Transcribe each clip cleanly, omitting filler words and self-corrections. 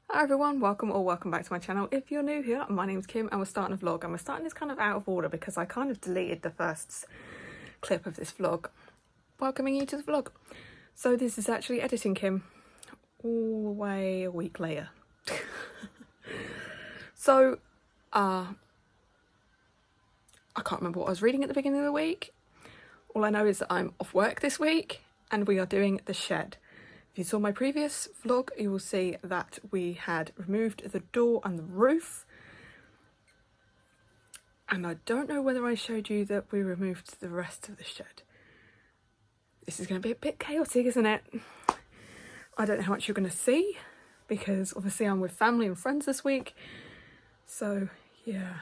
Hi everyone, welcome or welcome back to my channel. If you're new here, my name's Kim and we're starting a vlog, and we're starting this kind of out of order because I kind of deleted the first clip of this vlog, welcoming you to the vlog. So this is actually editing Kim all the way a week later. So I can't remember what I was reading at the beginning of the week. All I know is that I'm off work this week and we are doing the shed. If you saw my previous vlog, you will see that we had removed the door and the roof. And I don't know whether I showed you that we removed the rest of the shed. This is going to be a bit chaotic, isn't it? I don't know how much you're going to see because obviously I'm with family and friends this week. So, yeah.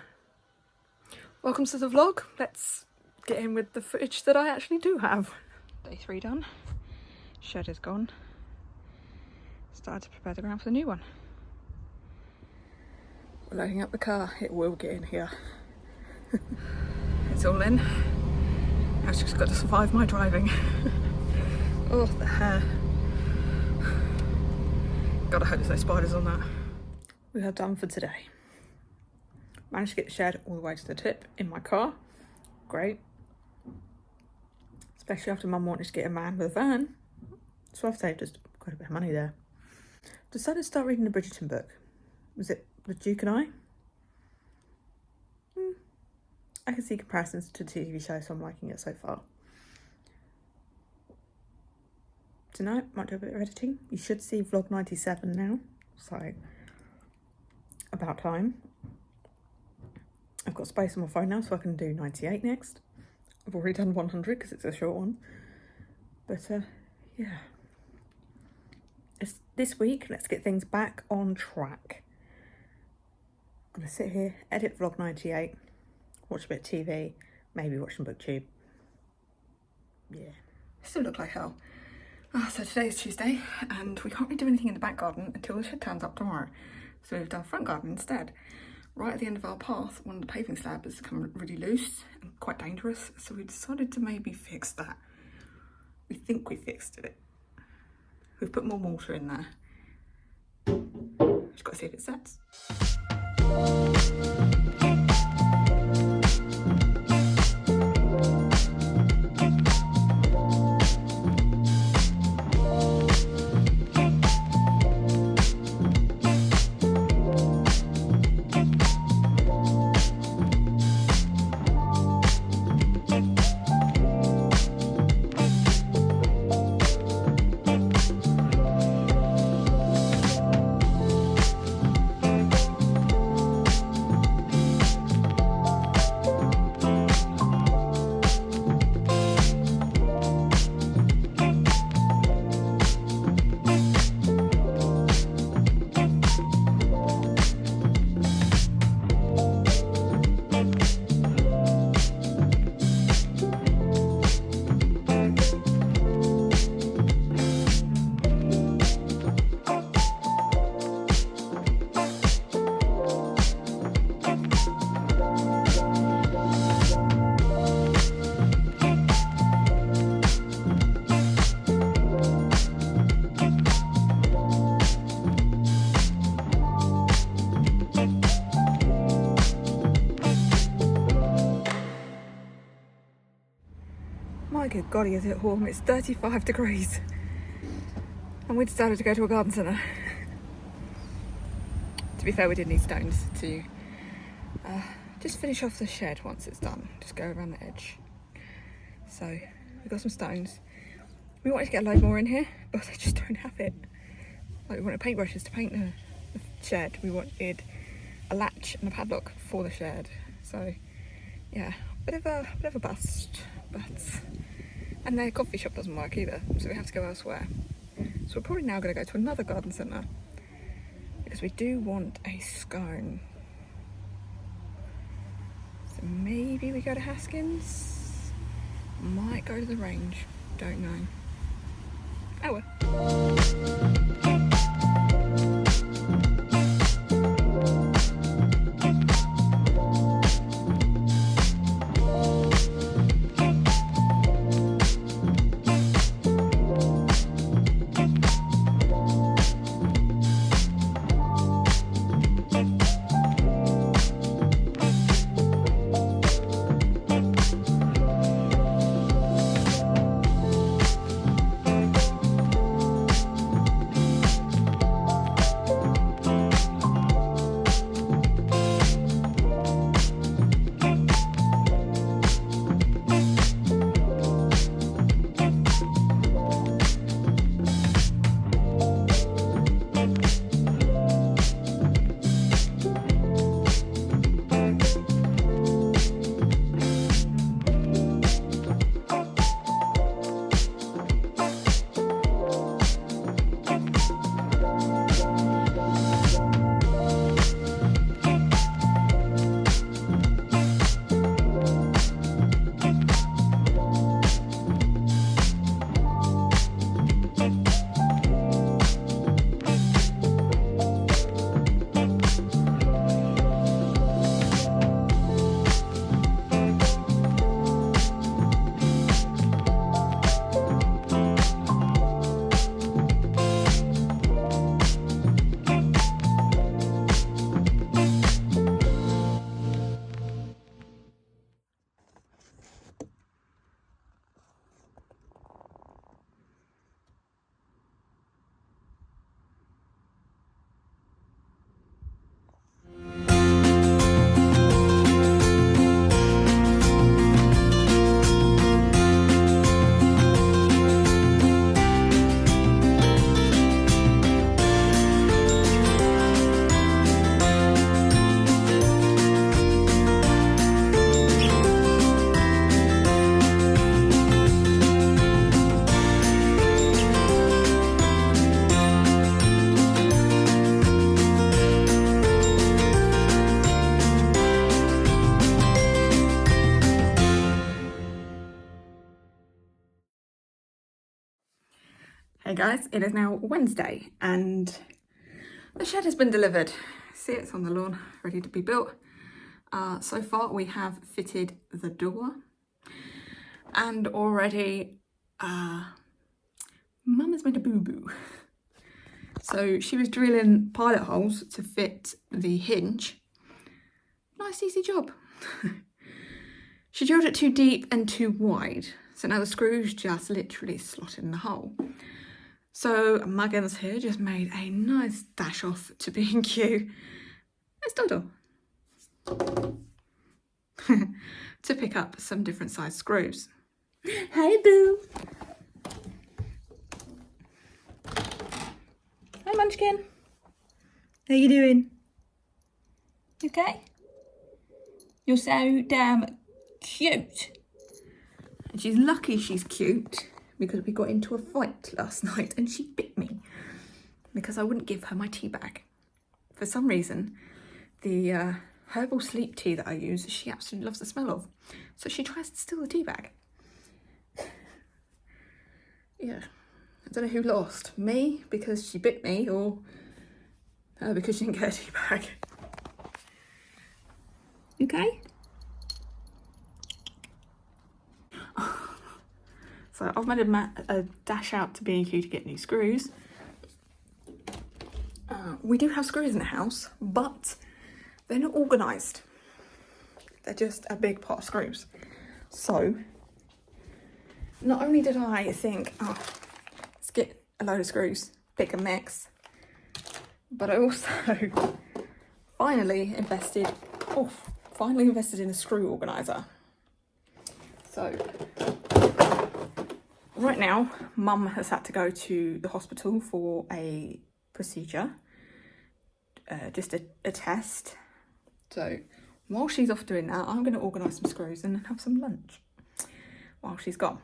Welcome to the vlog. Let's get in with the footage that I actually do have. Day 3 done. Shed is gone. Started to prepare the ground for the new one. We're loading up the car. It will get in here. It's all in. I've just got to survive my driving. Oh, the hair. God, I hope there's no spiders on that. We are done for today. Managed to get the shed all the way to the tip in my car. Great. Especially after Mum wanted to get a man with a van. So I've saved us quite a bit of money there. Decided to start reading the Bridgerton book. Was it The Duke and I? I can see comparisons to the TV show, so I'm liking it so far. Tonight, might do a bit of editing. You should see vlog 97 now, so about time. I've got space on my phone now, so I can do 98 next. I've already done 100 because it's a short one. But yeah. It's this week, let's get things back on track. I'm going to sit here, edit vlog 98, watch a bit of TV, maybe watch some BookTube. Yeah. Still look like hell. So today is Tuesday, and we can't really do anything in the back garden until the shed turns up tomorrow. So we've done front garden instead. Right at the end of our path, one of the paving slab has become really loose and quite dangerous, so we decided to maybe fix that. We think we fixed it. We've put more mortar in there. Just got to see if it sets. My good golly, is it warm? It's 35 degrees. And we decided to go to a garden centre. To be fair, we did need stones to just finish off the shed once it's done. Just go around the edge. So we got some stones. We wanted to get a load more in here, but I just don't have it. Like, we wanted paintbrushes to paint the shed. We wanted a latch and a padlock for the shed. So yeah, bit of a bust, but. And their coffee shop doesn't work either, so we have to go elsewhere. So we're probably now going to go to another garden centre because we do want a scone. So maybe we go to Haskins, might go to the range, don't know. Oh well. Hey guys, it is now Wednesday and the shed has been delivered. See, it's on the lawn, ready to be built. So far we have fitted the door and already Mum has made a boo-boo. So she was drilling pilot holes to fit the hinge. Nice easy job. She drilled it too deep and too wide, so now the screws just literally slot in the hole. So Muggins here just made a nice dash off to B&Q. It's Doddle. To pick up some different size screws. Hey boo! Hi Munchkin. How you doing? You okay? You're so damn cute. And she's lucky she's cute because we got into a fight last night and she bit me because I wouldn't give her my tea bag. For some reason, the herbal sleep tea that I use, she absolutely loves the smell of. So she tries to steal the tea bag. Yeah, I don't know who lost, me because she bit me or her because she didn't get a tea bag. You okay? So I've made a dash out to B&Q to get new screws. We do have screws in the house, but they're not organised. They're just a big pot of screws. So not only did I think, oh, let's get a load of screws, pick and mix, but I also finally invested in a screw organiser. So right now, Mum has had to go to the hospital for a procedure, just a test. So while she's off doing that, I'm going to organise some screws and then have some lunch while she's gone.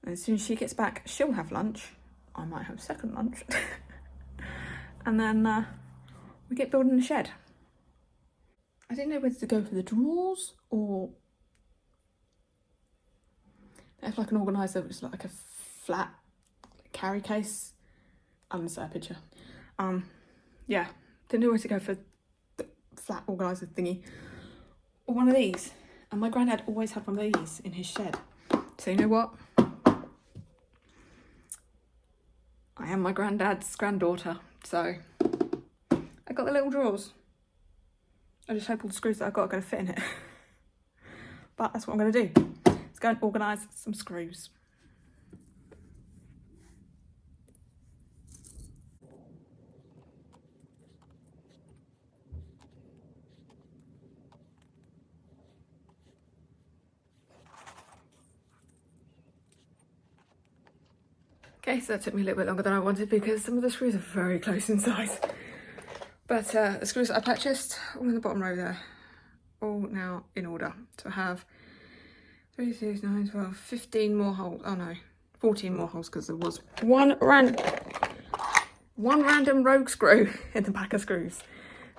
And as soon as she gets back, she'll have lunch. I might have second lunch. And then we get building the shed. I didn't know whether to go for the drawers or if like an organiser which is like a flat carry case. I'll insert a picture. Yeah, didn't know whether to go for the flat organiser thingy or one of these. And my granddad always had one of these in his shed. So you know what? I am my granddad's granddaughter, so I got the little drawers. I just hope all the screws that I've got are going to fit in it. But that's what I'm going to do. Let's go and organise some screws. Okay, so that took me a little bit longer than I wanted because some of the screws are very close in size. But the screws that I purchased, all in the bottom row there, all now in order. So I have 3, 6, 9, 12, 15 more holes. Oh no, 14 more holes because there was one random rogue screw in the pack of screws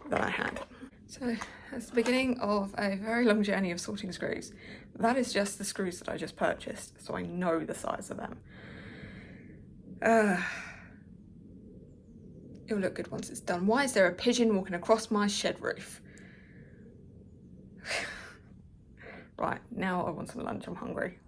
that I had. So that's the beginning of a very long journey of sorting screws. That is just the screws that I just purchased, so I know the size of them. It'll look good once it's done. Why is there a pigeon walking across my shed roof? Right, now I want some lunch, I'm hungry.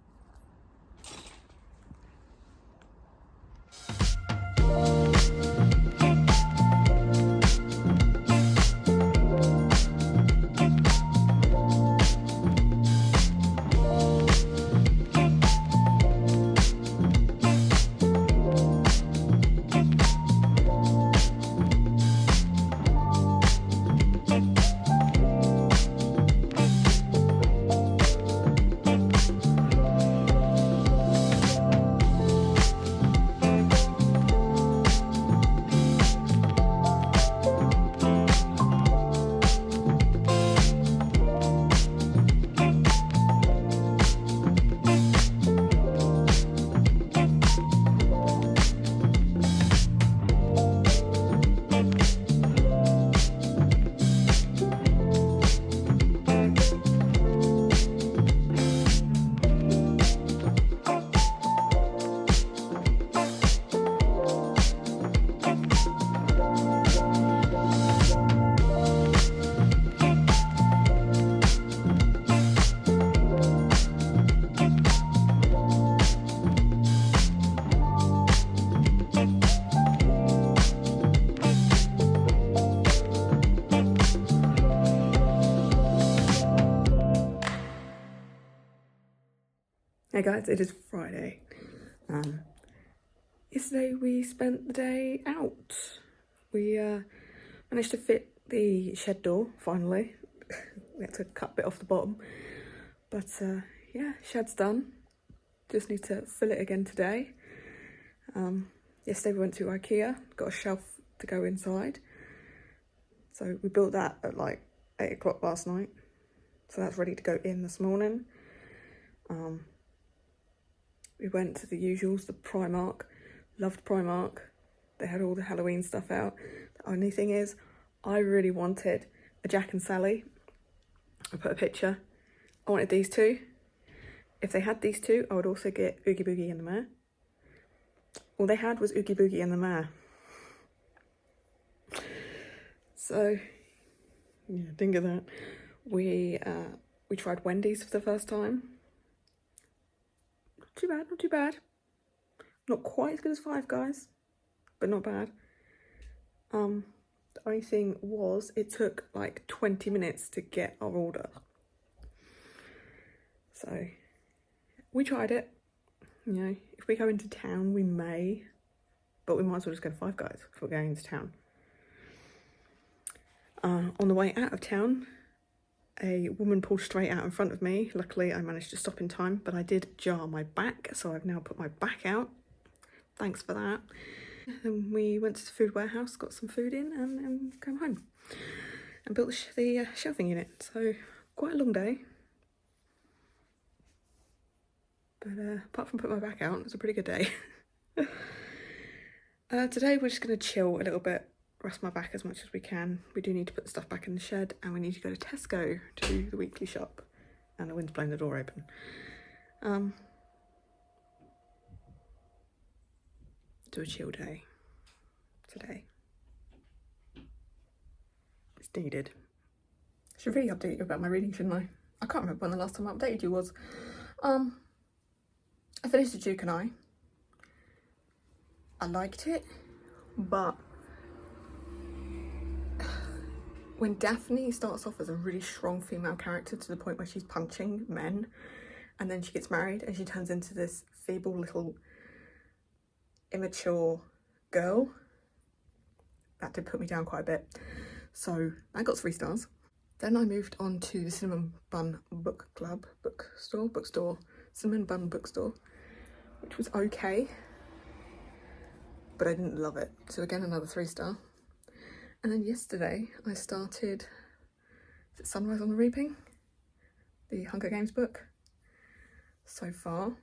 Hey guys, it is Friday. Yesterday we spent the day out. We managed to fit the shed door, finally. We had to cut a bit off the bottom. But yeah, shed's done. Just need to fill it again today. Yesterday we went to IKEA, got a shelf to go inside. So we built that at like 8 o'clock last night. So that's ready to go in this morning. We went to the usuals, the Primark. Loved Primark. They had all the Halloween stuff out. The only thing is, I really wanted a Jack and Sally. I put a picture. I wanted these two. If they had these two, I would also get Oogie Boogie and the Mayor. All they had was Oogie Boogie and the Mayor. So, yeah, didn't get that. We tried Wendy's for the first time. Not too bad, not too bad. Not quite as good as Five Guys, but not bad. The only thing was, it took like 20 minutes to get our order. So, we tried it. You know, if we go into town, we may, but we might as well just go to Five Guys if we're going into town. On the way out of town, a woman pulled straight out in front of me. Luckily, I managed to stop in time, but I did jar my back, so I've now put my back out. Thanks for that. Then we went to the food warehouse, got some food in, and came home and built the shelving unit. So quite a long day. But apart from putting my back out, it was a pretty good day. Today we're just going to chill a little bit, rest my back as much as we can. We do need to put the stuff back in the shed, and we need to go to Tesco to do the weekly shop. And the wind's blowing the door open. Do a chill day today. It's needed. Should really update you about my reading, shouldn't I? I can't remember when the last time I updated you was. I finished The Duke and I liked it, but when Daphne starts off as a really strong female character to the point where she's punching men, and then she gets married and she turns into this feeble little immature girl, that did put me down quite a bit. So I got 3 stars. Then I moved on to the Cinnamon Bun bookstore, Cinnamon Bun Bookstore, which was okay, but I didn't love it. So again, another 3-star. And then yesterday I started, is it Sunrise on the Reaping? The Hunger Games book. So far,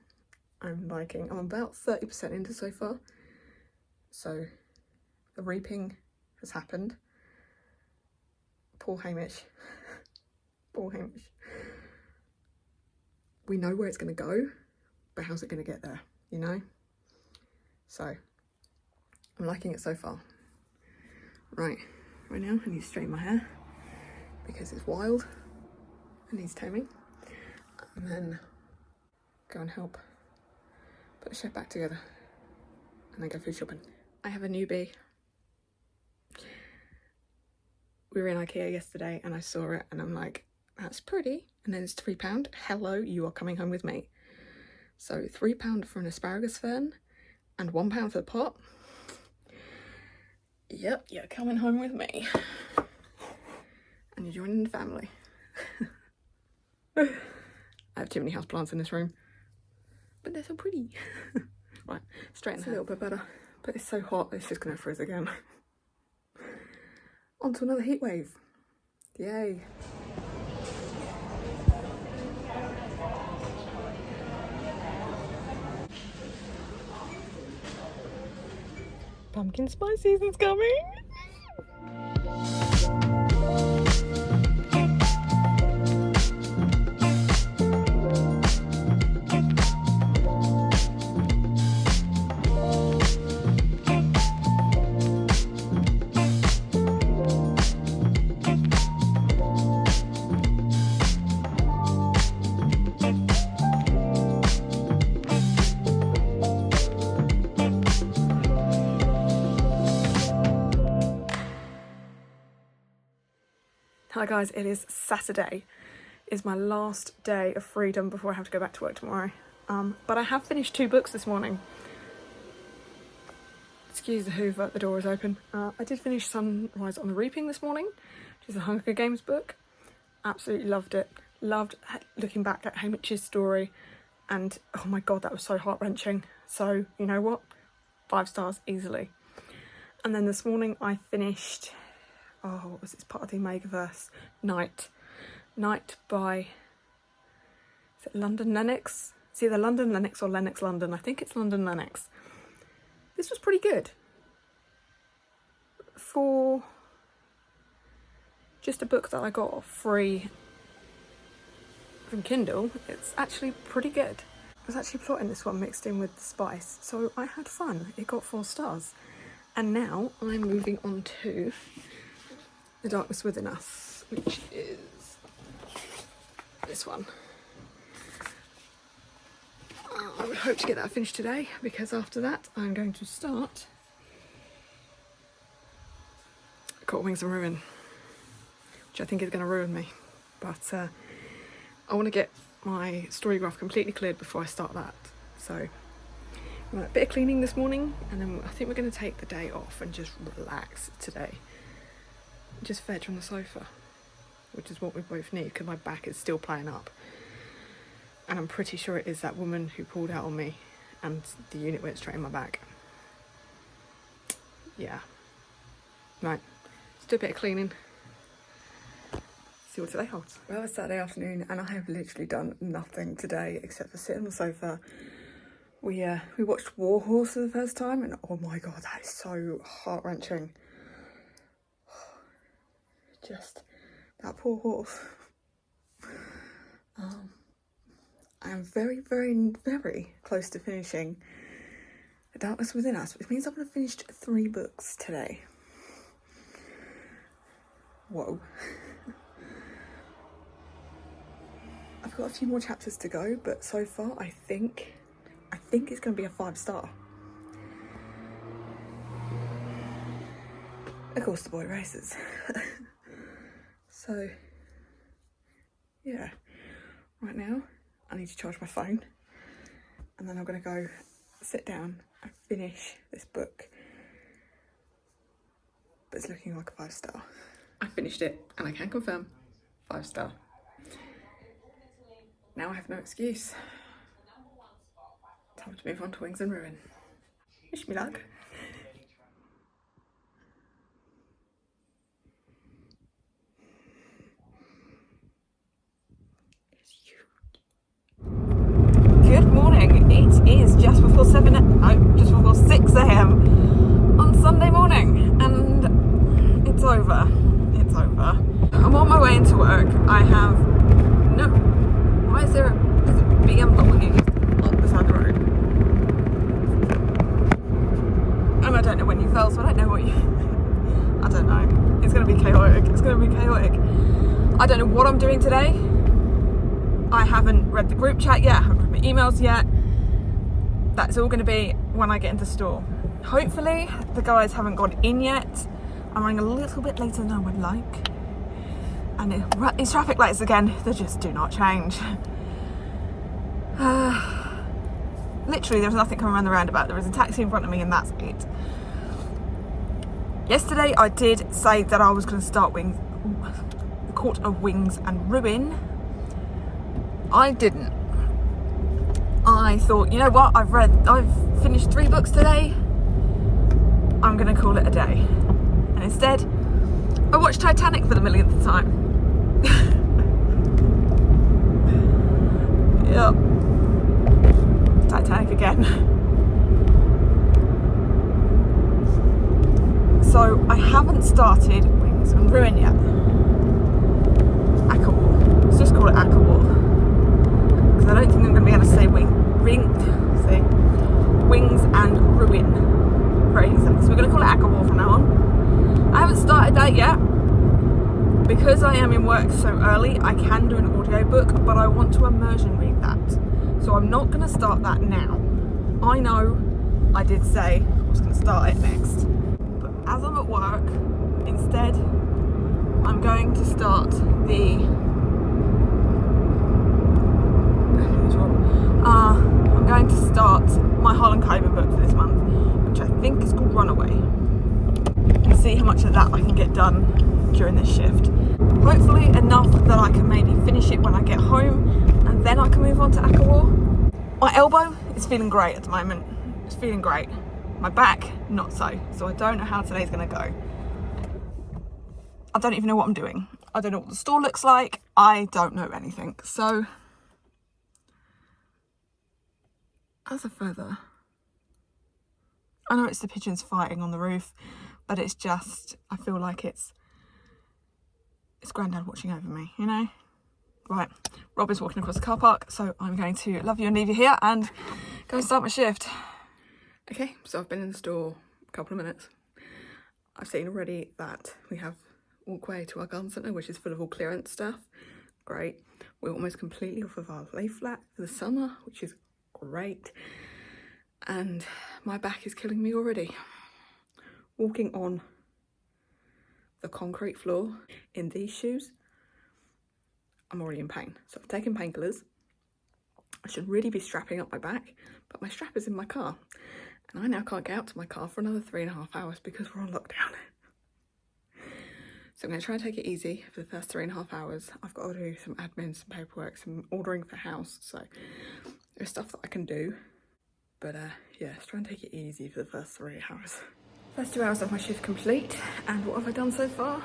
I'm about 30% into so far. So the reaping has happened. Poor Hamish. Poor Hamish. We know where it's going to go, but how's it going to get there, you know? So I'm liking it so far. Right now I need to straighten my hair because it's wild. It needs taming. And then go and help put the shed back together and then go food shopping. I have a newbie. We were in IKEA yesterday and I saw it and I'm like, that's pretty. And then it's £3. Hello, you are coming home with me. So £3 for an asparagus fern and £1 for the pot. Yep, you're coming home with me. And you're joining the family. I have too many houseplants in this room. But they're so pretty. Right, straighten a little bit better. But it's so hot, it's just going to frizz again. On to another heat wave. Yay. Pumpkin spice season's coming. Hi guys, it is Saturday. It's my last day of freedom before I have to go back to work tomorrow. But I have finished 2 books this morning. Excuse the hoover, the door is open. I did finish Sunrise on the Reaping this morning, which is a Hunger Games book. Absolutely loved it. Loved looking back at Haymitch's story, and oh my god, that was so heart-wrenching. So, you know what? 5 stars easily. And then this morning I finished, what was this part of the Omegaverse? Night by, is it London Lennox? It's either London Lennox or Lennox London. I think it's London Lennox. This was pretty good. For just a book that I got free from Kindle, it's actually pretty good. I was actually plotting this one mixed in with the spice, so I had fun. It got 4 stars. And now I'm moving on to The Darkness Within Us, which is this one. I would hope to get that finished today, because after that I'm going to start Court of Wings and Ruin, which I think is going to ruin me. But I want to get my Storygraph completely cleared before I start that. So a bit of cleaning this morning, and then I think we're going to take the day off and just relax today. Just veg on the sofa, which is what we both need, because my back is still playing up. And I'm pretty sure it is that woman who pulled out on me and the unit went straight in my back. Yeah. Right, let's do a bit of cleaning. See what today holds. Well, it's Saturday afternoon and I have literally done nothing today except for sit on the sofa. We watched War Horse for the first time, and oh my god, that is so heart-wrenching. Just that poor horse. I am very, very, very close to finishing The Darkness Within Us, which means I'm going to finish 3 books today. Whoa. I've got a few more chapters to go, but so far I think it's going to be a 5-star. Of course, the boy races. So, yeah. Right now, I need to charge my phone, and then I'm going to go sit down and finish this book. But it's looking like a 5-star. I finished it, and I can confirm 5-star. Now I have no excuse. Time to move on to Wings and Ruin. Wish me luck. Good morning. It is just before 6 a.m. on Sunday morning, and it's over. It's over. I'm on my way into work. I have why is there a BMW on the side of the road? And I don't know when you fell, so I don't know what you... I don't know. It's going to be chaotic. It's going to be chaotic. I don't know what I'm doing today. I haven't read the group chat yet. I haven't read my emails yet. That's all going to be when I get into store. Hopefully, the guys haven't gone in yet. I'm running a little bit later than I would like. And these traffic lights again, they just do not change. Literally, there's nothing coming around the roundabout. There is a taxi in front of me and that's it. Yesterday, I did say that I was going to start the Court of Wings and Ruin. I didn't. I thought, you know what, I've finished 3 books today. I'm going to call it a day. And instead, I watched Titanic for the millionth time. Yep. Titanic again. So I haven't started Wings and Ruin yet. Akawar. Let's just call it Akawar. Because I don't think I'm going to be able to say Wings and Ruin very easily. So we're going to call it Akawar from now on. I haven't started that yet. Because I am in work so early, I can do an audiobook, but I want to immersion read that. So I'm not going to start that now. I know I did say I was going to start it next. But as I'm at work, instead, I'm going to start the going to start my Harlan Coben book for this month, which I think is called Runaway, and see how much of that I can get done during this shift. Hopefully enough that I can maybe finish it when I get home, and then I can move on to Akawar. My elbow is feeling great at the moment. It's feeling great. My back, not so. So I don't know how today's going to go. I don't even know what I'm doing. I don't know what the store looks like. I don't know anything. So, as a feather, I know it's the pigeons fighting on the roof, but it's just, I feel like it's Grandad watching over me, you know? Right, Rob is walking across the car park, so I'm going to love you and leave you here and go and start my shift. Okay, so I've been in the store a couple of minutes. I've seen already that we have walkway to our garden centre, which is full of all clearance stuff. Great. We're almost completely off of our lay flat for the summer, which is great. And my back is killing me already. Walking on the concrete floor in these shoes, I'm already in pain. So I've taken painkillers. I should really be strapping up my back, but my strap is in my car. And I now can't get out to my car for another 3.5 hours because we're on lockdown. So I'm going to try and take it easy for the first 3.5 hours. I've got to do some admin, some paperwork, some ordering for house. So there's stuff that I can do. But yeah, let's try and take it easy for the first 3 hours. First 2 hours of my shift complete. And what have I done so far?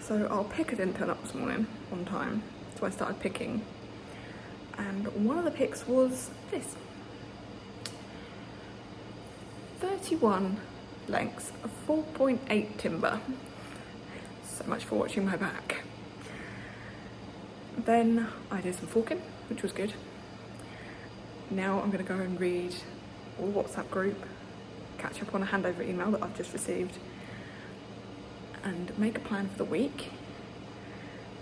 So our picker didn't turn up this morning on time, so I started picking. And one of the picks was this. 31 lengths of 4.8 timber. So much for watching my back. Then I did some forking, which was good. Now I'm going to go and read all the WhatsApp group, catch up on a handover email that I've just received, and make a plan for the week.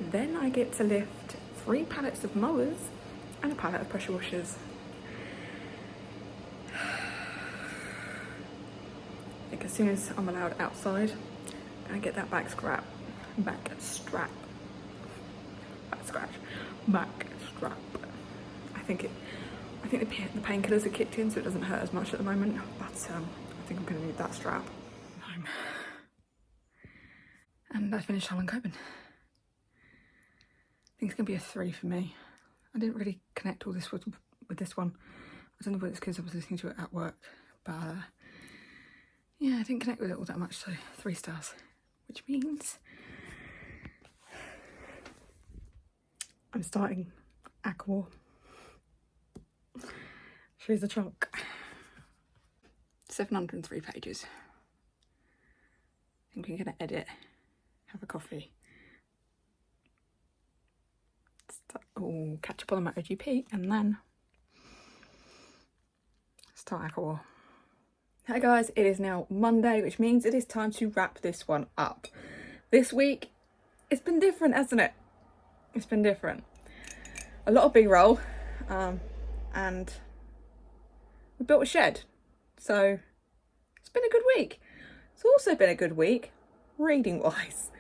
Then I get to lift 3 pallets of mowers and a pallet of pressure washers. I think as soon as I'm allowed outside, I'm gonna get that back strap. I think the painkillers are kicked in, so it doesn't hurt as much at the moment, but I think I'm gonna need that strap. And I finished Harlan Coben. I think it's going to be a 3 for me. I didn't really connect all this with this one. I don't know whether it's because I was listening to it at work, but yeah, I didn't connect with it all that much, so 3 stars. Which means I'm starting Akawar. She's a chunk. 703 pages. I think we're going to edit, have a coffee, catch up on my OGP, and then start Akawar. Hi guys, it is now Monday, which means it is time to wrap this one up. This week, it's been different, hasn't it? It's been different. A lot of B-roll, and we built a shed, so it's been a good week. It's also been a good week, reading-wise.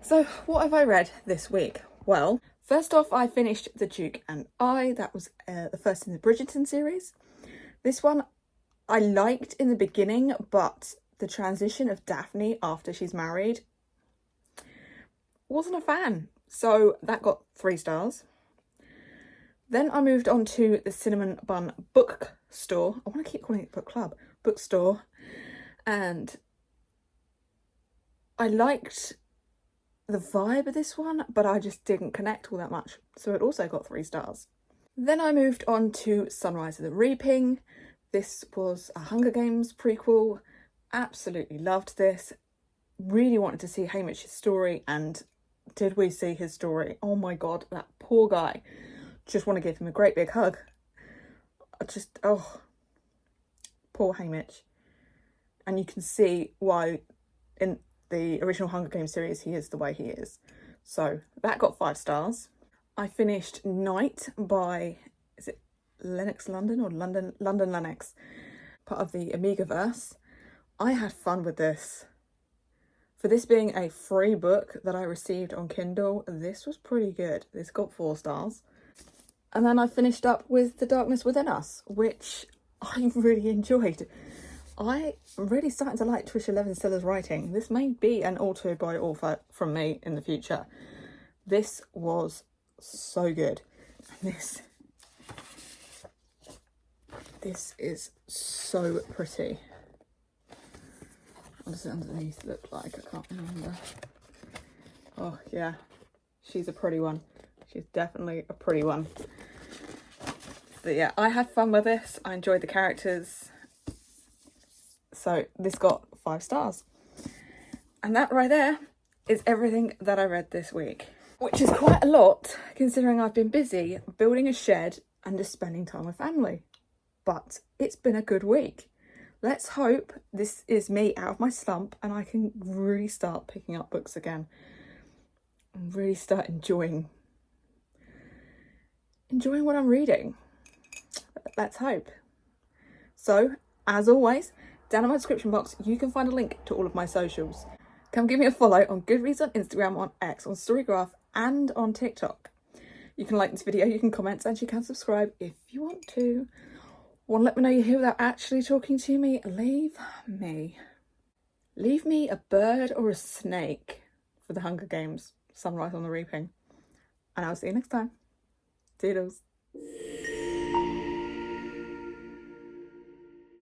So, what have I read this week? Well, first off, I finished The Duke and I. That was the first in the Bridgerton series. This one I liked in the beginning, but the transition of Daphne after she's married, wasn't a fan. So that got 3 stars. Then I moved on to the Cinnamon Bun Bookstore. I want to keep calling it book club. Bookstore. And I liked the vibe of this one, but I just didn't connect all that much. So it also got 3 stars. Then I moved on to Sunrise of the Reaping. This was a Hunger Games prequel. Absolutely loved this. Really wanted to see Haymitch's story, and did we see his story? Oh my god, that poor guy. Just want to give him a great big hug. Poor Haymitch. And you can see why in the original Hunger Games series he is the way he is. So that got 5 stars. I finished Night by, is it Lennox London or London Lennox, part of the Amigaverse. I had fun with this. For this being a free book that I received on Kindle, this was pretty good. This got 4 stars. And then I finished up with The Darkness Within Us, which I really enjoyed. I really starting to like Tricia Levensiller's writing. This may be an author by author from me in the future. This was so good. And this is so pretty. What does it underneath look like? I can't remember. Oh yeah, she's a pretty one. She's definitely a pretty one. But yeah, I had fun with this. I enjoyed the characters. So this got 5 stars. And that right there is everything that I read this week, which is quite a lot considering I've been busy building a shed and just spending time with family. But it's been a good week. Let's hope this is me out of my slump and I can really start picking up books again and really start enjoying what I'm reading. Let's hope. So, as always, down in my description box, you can find a link to all of my socials. Come give me a follow on Goodreads, on Instagram, on X, on Storygraph, and on TikTok. You can like this video, you can comment, and you can subscribe if you want to. Want to let me know you're here without actually talking to me? Leave me a bird or a snake for the Hunger Games, Sunrise on the Reaping. And I'll see you next time. Toodles.